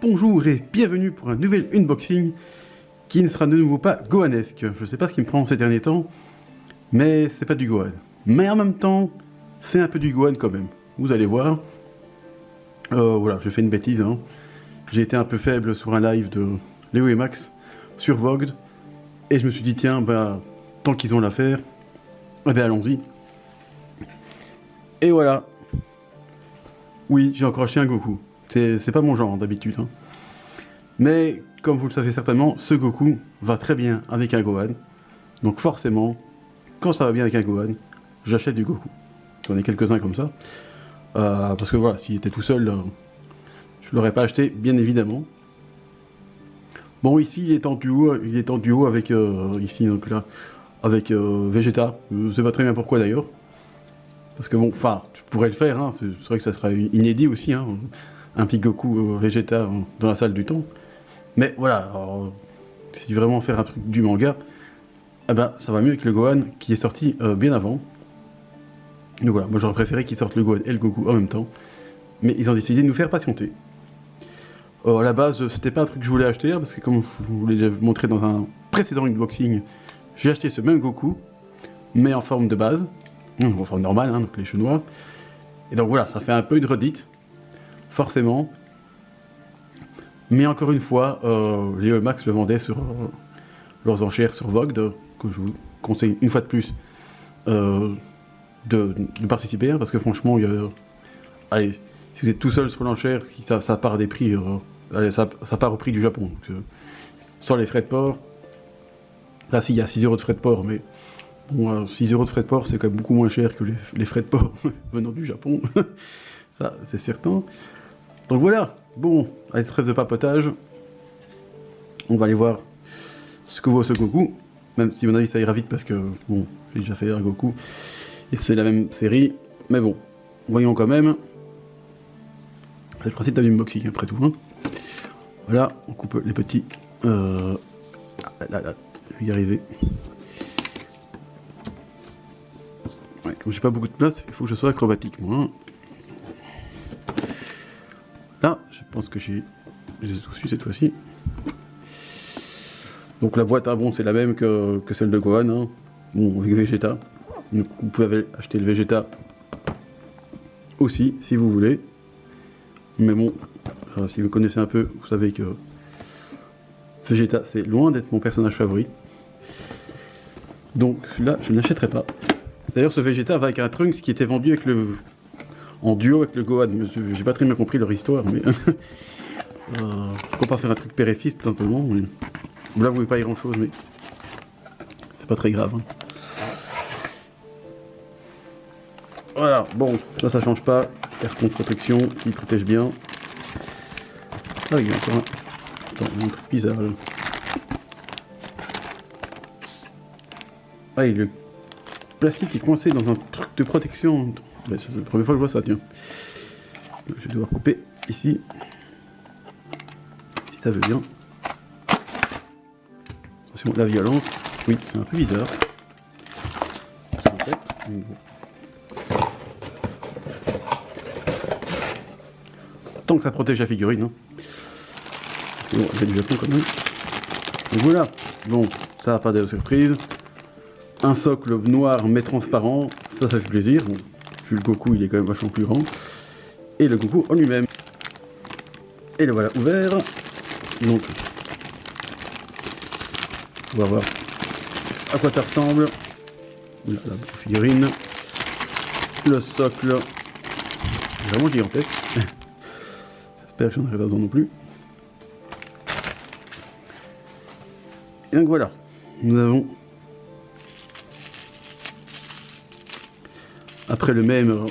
bonjour et bienvenue pour un nouvel unboxing qui ne sera de nouveau pas Gohanesque. Je sais pas ce qui me prend ces derniers temps, mais c'est pas du Gohan. Mais en même temps, c'est un peu du Gohan quand même. Vous allez voir. Voilà, je fais une bêtise. Hein. J'ai été un peu faible sur un live de Léo et Max sur Vogue. Et je me suis dit, tiens, bah, tant qu'ils ont l'affaire, eh ben allons-y. Et voilà. Oui, j'ai encore acheté un Goku. C'est pas mon genre d'habitude. Hein. Mais, comme vous le savez certainement, ce Goku va très bien avec un Gohan. Donc forcément, quand ça va bien avec un Gohan, j'achète du Goku. J'en ai quelques-uns comme ça. Parce que voilà, s'il était tout seul, je l'aurais pas acheté, bien évidemment. Bon, ici, il est en duo avec, ici, donc là, avec Vegeta. Je sais pas très bien pourquoi d'ailleurs. Parce que bon, enfin, tu pourrais le faire, hein. C'est vrai que ça sera inédit aussi, hein. Un petit Goku Vegeta dans la salle du temps. Mais voilà, alors, si vraiment faire un truc du manga, eh ben, ça va mieux avec le Gohan qui est sorti bien avant. Donc voilà, moi j'aurais préféré qu'ils sortent le Gohan et le Goku en même temps. Mais ils ont décidé de nous faire patienter. À la base, c'était pas un truc que je voulais acheter, hein, parce que comme je vous l'ai déjà montré dans un précédent unboxing, j'ai acheté ce même Goku, mais en forme de base, en forme normale, hein, donc les cheveux noirs. Et donc voilà, ça fait un peu une redite, forcément. Mais encore une fois, Léo et Max le vendaient sur leurs enchères sur Vogue, que je vous conseille une fois de plus de participer, hein, parce que franchement, il y a... Allez, si vous êtes tout seul sur l'enchère, ça part des prix, allez, ça part au prix du Japon. Donc, sans les frais de port, là si, il y a 6 € de frais de port, mais bon, 6 € de frais de port, c'est quand même beaucoup moins cher que les frais de port venant du Japon, ça c'est certain. Donc voilà, bon, allez, trêve de papotage, on va aller voir ce que vaut ce Goku, même si à mon avis ça ira vite parce que, bon, j'ai déjà fait un Goku, et c'est la même série, mais bon, voyons quand même. C'est le principe d'un unboxing après tout. Hein. Voilà, on coupe les petits. Là, je vais y arriver. Ouais, comme j'ai pas beaucoup de place, il faut que je sois acrobatique moi. Hein. Là, je pense que j'ai tout su cette fois-ci. Donc la boîte à bon, c'est la même que celle de Gohan. Hein. Bon, avec Vegeta. Donc, vous pouvez acheter le Vegeta aussi, si vous voulez. Mais bon, si vous connaissez un peu, vous savez que Vegeta, c'est loin d'être mon personnage favori. Donc celui-là, je ne l'achèterai pas. D'ailleurs, ce Vegeta va avec un Trunks qui était vendu avec en duo avec le Gohan. J'ai pas très bien compris leur histoire, mais... pourquoi pas faire un truc père et fils, tout simplement. Mais... Là, vous voyez pas grand-chose, mais... c'est pas très grave. Hein. Voilà, bon, ça change pas. Air contre protection, qui protège bien. Ah, il y a encore un... Attends, il y a un truc bizarre là. Ah, et le plastique est coincé dans un truc de protection. C'est la première fois que je vois ça, tiens. Donc, je vais devoir couper ici. Si ça veut bien. Attention, la violence. Oui, c'est un peu bizarre. Tant que ça protège la figurine. Hein. Bon, c'est du Japon quand même. Donc voilà. Bon, ça n'a pas de surprise. Un socle noir mais transparent. Ça fait plaisir. Bon, vu le Goku, il est quand même vachement plus grand. Et le Goku en lui-même. Et le voilà ouvert. Donc, on va voir à quoi ça ressemble. Là, la figurine. Le socle. Vraiment gigantesque. J'espère que j'en aurai pas besoin non plus. Et donc voilà, nous avons, après le même,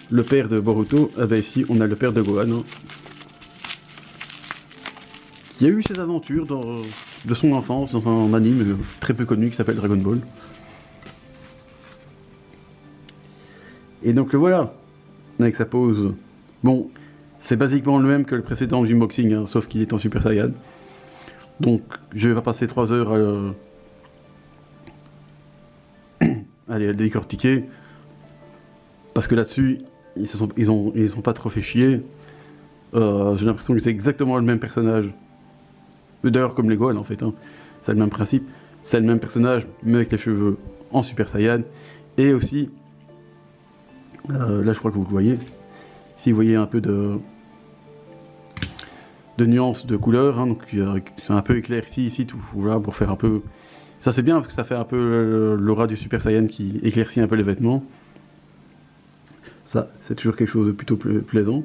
le père de Boruto, ah ben ici on a le père de Gohan, hein, qui a eu ses aventures de son enfance dans un anime très peu connu qui s'appelle Dragon Ball. Et donc le voilà, avec sa pose. Bon, c'est basiquement le même que le précédent unboxing, hein, sauf qu'il est en Super Saiyan. Donc, je vais pas passer 3 heures à le décortiquer, parce que là-dessus, ils sont pas trop fait chier. J'ai l'impression que c'est exactement le même personnage. D'ailleurs, comme les Gohan en fait, hein. C'est le même principe. C'est le même personnage, mais avec les cheveux en Super Saiyan. Et aussi, là je crois que vous le voyez, si vous voyez un peu de nuances de couleurs, hein, donc c'est un peu éclairci ici, tout, voilà, pour faire un peu... Ça c'est bien parce que ça fait un peu l'aura du Super Saiyan qui éclaircit un peu les vêtements. Ça, c'est toujours quelque chose de plutôt plaisant.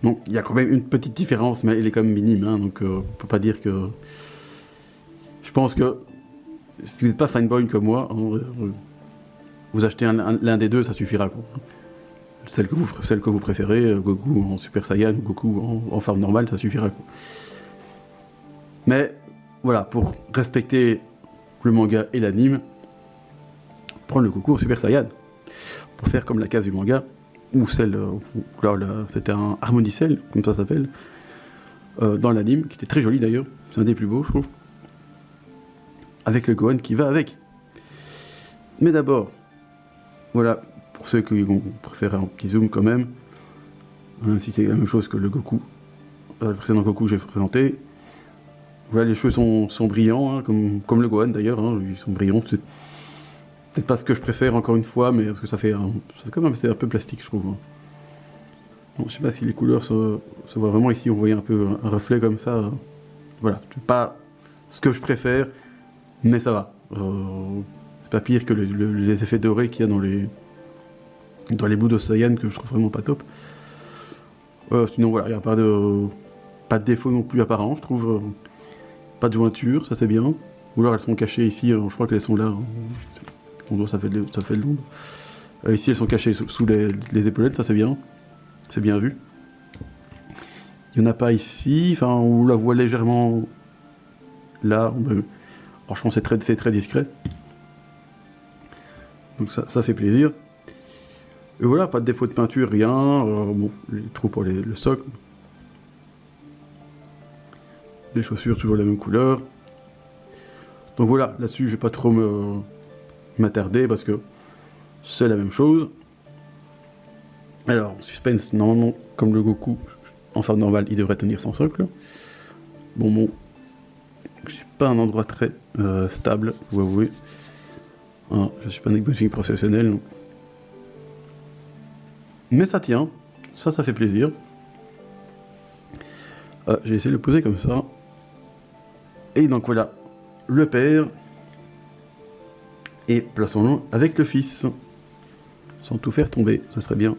Donc il y a quand même une petite différence, mais elle est quand même minime, hein, donc on peut pas dire que... Je pense que si vous n'êtes pas fanboy comme moi, vous achetez l'un des deux, ça suffira, quoi. Celle que vous préférez, Goku en Super Saiyan ou Goku en forme normale, ça suffira, quoi. Mais voilà, pour respecter le manga et l'anime, prendre le Goku en Super Saiyan. Pour faire comme la case du manga, ou celle, c'était un Harmony Cell, comme ça s'appelle, dans l'anime, qui était très joli d'ailleurs, c'est un des plus beaux, je trouve. Avec le Gohan qui va avec. Mais d'abord, voilà, pour ceux qui vont préférer un petit zoom quand même, si c'est la même chose que le Goku, le précédent Goku que j'ai présenté. Voilà, les cheveux sont brillants, hein, comme le Gohan d'ailleurs, hein, ils sont brillants. C'est peut-être pas ce que je préfère encore une fois, mais parce que ça fait quand même c'est un peu plastique, je trouve. Hein. Bon, je sais pas si les couleurs se voient vraiment ici, on voyait un peu un reflet comme ça. Voilà, c'est pas ce que je préfère, mais ça va. C'est pas pire que les effets dorés qu'il y a dans les Blue de Saiyan que je trouve vraiment pas top. Sinon voilà, il n'y a pas de défaut non plus apparent, je trouve. Pas de jointure, ça c'est bien. Ou alors elles sont cachées ici, je crois qu'elles sont là. Ça fait de l'ombre. Ici elles sont cachées sous les épaulettes, ça c'est bien. C'est bien vu. Il n'y en a pas ici, enfin on la voit légèrement là. Franchement c'est très discret. Donc ça fait plaisir. Et voilà, pas de défaut de peinture, rien. Bon, les trous pour le socle. Les chaussures toujours la même couleur. Donc voilà, là-dessus je vais pas trop m'attarder parce que c'est la même chose. Alors, suspense, normalement, comme le Goku, en forme normale, il devrait tenir son socle. Bon, j'ai pas un endroit très stable, vous avouez. Hein, je suis pas un unboxing professionnel, donc. Mais ça tient, ça fait plaisir. J'ai essayé de le poser comme ça. Et donc voilà, le père. Et plaçons-le avec le fils. Sans tout faire tomber, ce serait bien.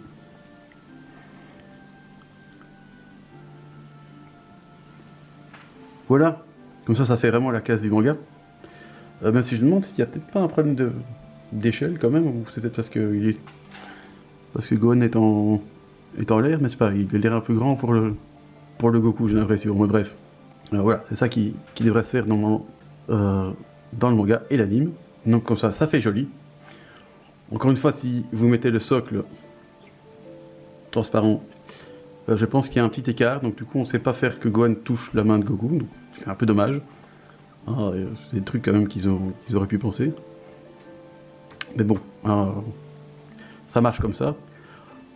Voilà, comme ça fait vraiment la case du manga. Même si je me demande s'il n'y a peut-être pas un problème d'échelle quand même, ou c'est peut-être parce que Gohan est en l'air, mais c'est pas, il a l'air un peu grand pour le Goku, j'ai l'impression. Mais bref, voilà, c'est ça qui devrait se faire normalement dans le manga et l'anime. Donc comme ça fait joli. Encore une fois, si vous mettez le socle transparent, je pense qu'il y a un petit écart, donc du coup on ne sait pas faire que Gohan touche la main de Goku, donc c'est un peu dommage. C'est des trucs quand même qu'ils auraient pu penser. Mais bon, ça marche comme ça.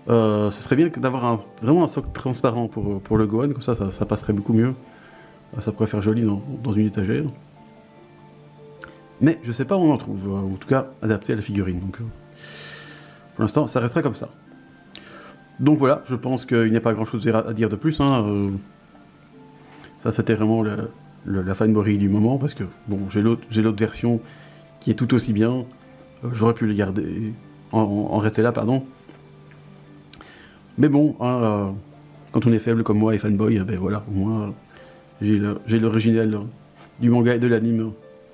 Ce serait bien d'avoir vraiment un socle transparent pour le Gohan, comme ça passerait beaucoup mieux. Ça pourrait faire joli dans une étagère. Mais je sais pas où on en trouve, en tout cas adapté à la figurine. Donc, pour l'instant, ça restera comme ça. Donc voilà, je pense qu'il n'y a pas grand chose à dire de plus. Hein. Ça, c'était vraiment la fanboy du moment, parce que bon, j'ai l'autre version qui est tout aussi bien. J'aurais pu les garder, en rester là, pardon. Mais bon, quand on est faible comme moi et fanboy, ben voilà, au moins j'ai l'original du manga et de l'anime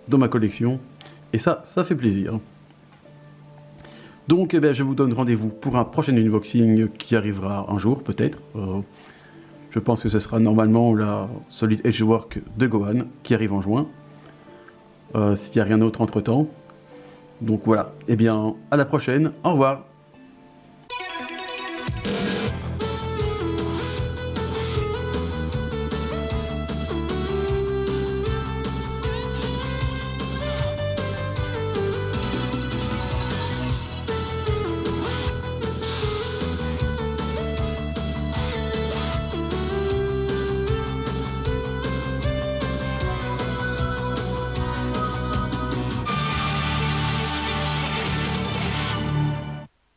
dans ma collection, et ça fait plaisir. Donc je vous donne rendez-vous pour un prochain unboxing qui arrivera un jour, peut-être. Je pense que ce sera normalement la Solid Edgework de Gohan, qui arrive en juin, s'il n'y a rien d'autre entre-temps. Donc voilà, à la prochaine, au revoir.